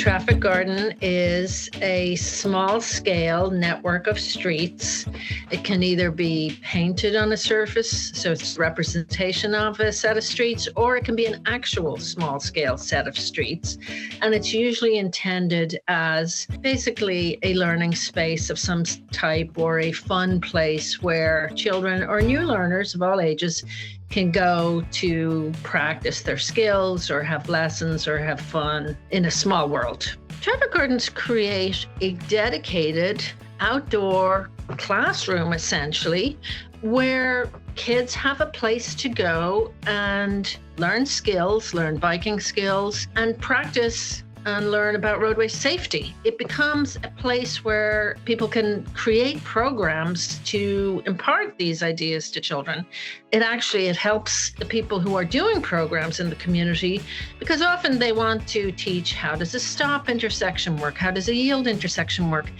traffic garden is a small-scale network of streets. It can either be painted on a surface, so it's a representation of a set of streets, or it can be an actual small-scale set of streets. And it's usually intended as basically a learning space of some type or a fun place where children or new learners of all ages can go to practice their skills or have lessons or have fun in a small world. Traffic gardens create a dedicated outdoor classroom, essentially, where kids have a place to go and learn skills, learn biking skills, and practice and learn about roadway safety. It becomes a place where people can create programs to impart these ideas to children. It helps the people who are doing programs in the community, because often they want to teach, how does a stop intersection work? How does a yield intersection work?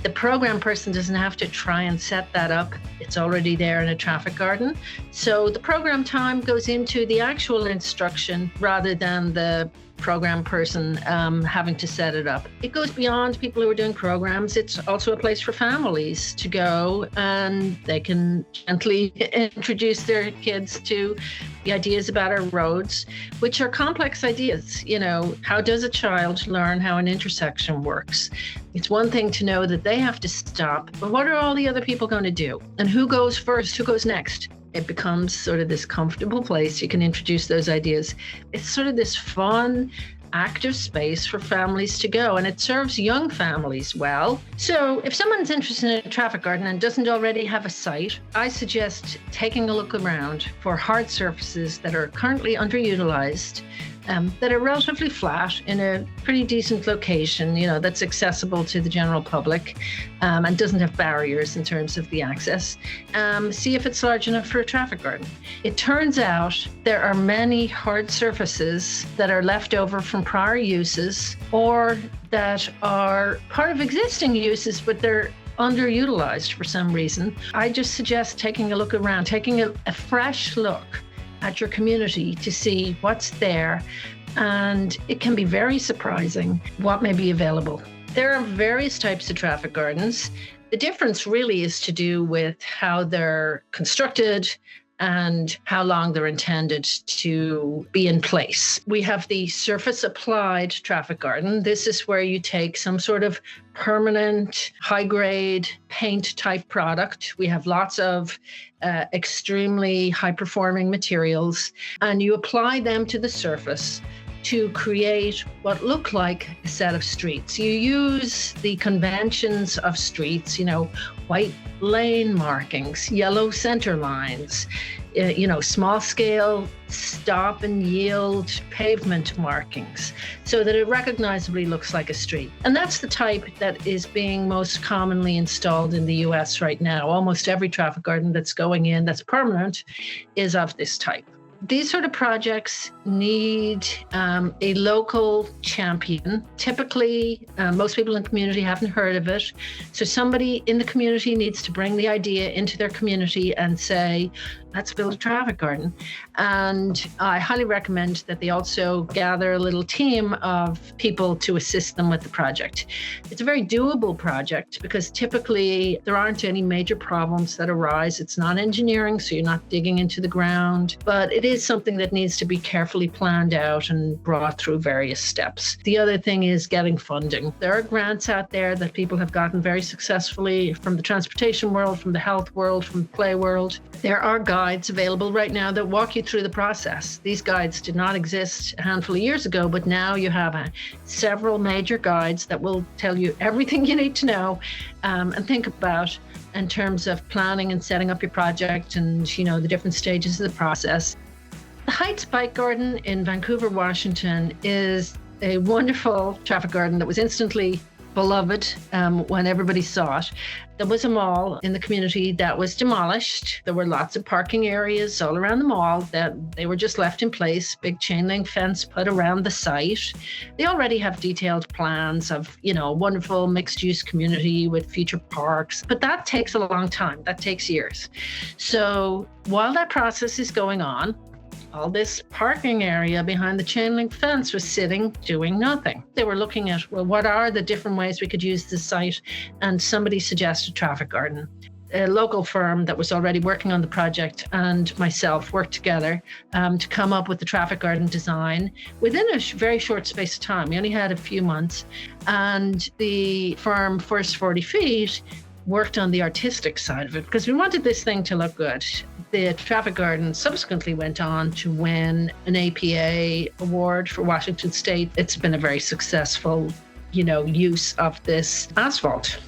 The program person doesn't have to try and set that up. It's already there in a traffic garden. So the program time goes into the actual instruction rather than the program person having to set it up. It goes beyond people who are doing programs. It's also a place for families to go, and they can gently introduce their kids to the ideas about our roads, which are complex ideas. You know, how does a child learn how an intersection works? It's one thing to know that they have to stop, but what are all the other people going to do? And who goes first? Who goes next? It becomes sort of this comfortable place. You can introduce those ideas. It's sort of this fun, active space for families to go, and it serves young families well. So if someone's interested in a traffic garden and doesn't already have a site, I suggest taking a look around for hard surfaces that are currently underutilized, that are relatively flat in a pretty decent location, that's accessible to the general public, and doesn't have barriers in terms of the access. See if it's large enough for a traffic garden. It turns out there are many hard surfaces that are left over from prior uses, or that are part of existing uses, but they're underutilized for some reason. I just suggest taking a look around, taking a fresh look at your community to see what's there, and it can be very surprising what may be available. There are various types of traffic gardens. The difference really is to do with how they're constructed and how long they're intended to be in place. We have the surface applied traffic garden. This is where you take some sort of permanent, high-grade paint type product. We have lots of extremely high-performing materials, and you apply them to the surface to create what look like a set of streets. You use the conventions of streets, white lane markings, yellow center lines, small scale stop and yield pavement markings, so that it recognizably looks like a street. And that's the type that is being most commonly installed in the US right now. Almost every traffic garden that's going in that's permanent is of this type. These sort of projects need a local champion. Typically, most people in the community haven't heard of it. So somebody in the community needs to bring the idea into their community and say, let's build a traffic garden. And I highly recommend that they also gather a little team of people to assist them with the project. It's a very doable project because typically there aren't any major problems that arise. It's not engineering, so you're not digging into the ground, but it is something that needs to be carefully planned out and brought through various steps. The other thing is getting funding. There are grants out there that people have gotten very successfully from the transportation world, from the health world, from the play world. There are guides available right now that walk you through the process. These guides did not exist a handful of years ago, but now you have several major guides that will tell you everything you need to know and think about in terms of planning and setting up your project and, the different stages of the process. The Heights Bike Garden in Vancouver, Washington is a wonderful traffic garden that was instantly beloved when everybody saw it. There was a mall in the community that was demolished. There were lots of parking areas all around the mall that they were just left in place, big chain link fence put around the site. They already have detailed plans of, a wonderful mixed use community with future parks, but that takes a long time. That takes years. So while that process is going on, all this parking area behind the chain link fence was sitting, doing nothing. They were looking at, well, what are the different ways we could use this site? And somebody suggested traffic garden. A local firm that was already working on the project and myself worked together to come up with the traffic garden design within a very short space of time. We only had a few months. And the firm, First 40 Feet, worked on the artistic side of it because we wanted this thing to look good. The traffic garden subsequently went on to win an APA award for Washington State. It's been a very successful, use of this asphalt.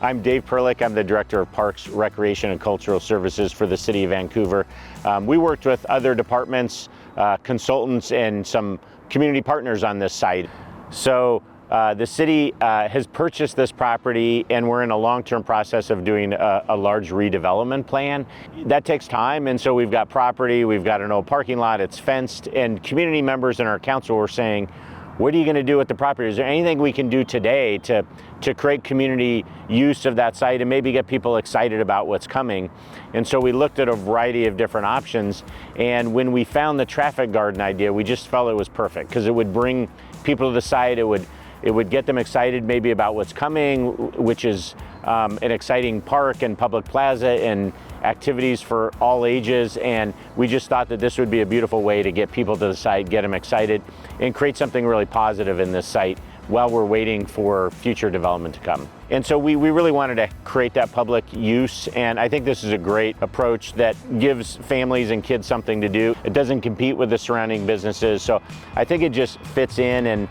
I'm Dave Perlick. I'm the Director of Parks, Recreation, and Cultural Services for the City of Vancouver. We worked with other departments, consultants, and some community partners on this site. So the city has purchased this property, and we're in a long-term process of doing a large redevelopment plan. That takes time, and so we've got property, we've got an old parking lot, it's fenced, and community members in our council were saying, what are you going to do with the property? Is there anything we can do today to create community use of that site and maybe get people excited about what's coming? And so we looked at a variety of different options. And when we found the traffic garden idea, we just felt it was perfect because it would bring people to the site. It would get them excited maybe about what's coming, which is an exciting park and public plaza and activities for all ages. And we just thought that this would be a beautiful way to get people to the site, get them excited, and create something really positive in this site while we're waiting for future development to come. And so we really wanted to create that public use, and I think this is a great approach that gives families and kids something to do. It doesn't compete with the surrounding businesses, so I think it just fits in. And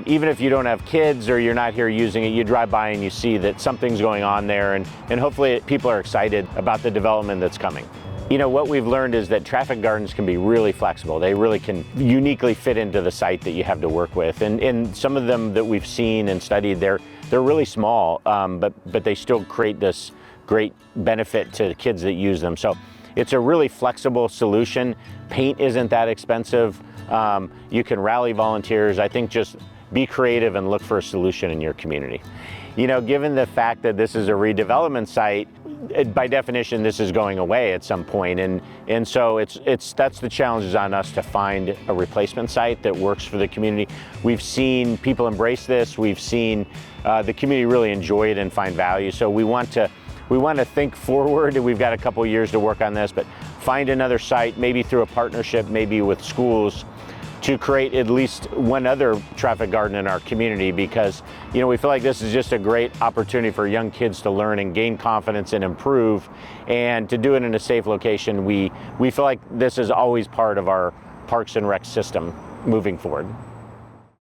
even if you don't have kids or you're not here using it, you drive by and you see that something's going on there, and hopefully people are excited about the development that's coming. What we've learned is that traffic gardens can be really flexible. They really can uniquely fit into the site that you have to work with. And some of them that we've seen and studied, they're really small, but they still create this great benefit to kids that use them. So it's a really flexible solution. Paint isn't that expensive. You can rally volunteers. I think just be creative and look for a solution in your community. Given the fact that this is a redevelopment site, by definition, this is going away at some point, and so that's the challenge is on us to find a replacement site that works for the community. We've seen people embrace this. We've seen the community really enjoy it and find value. So we want to think forward. We've got a couple of years to work on this, but find another site, maybe through a partnership, maybe with schools, to create at least one other traffic garden in our community, because we feel like this is just a great opportunity for young kids to learn and gain confidence and improve, and to do it in a safe location. We feel like this is always part of our Parks and Rec system moving forward.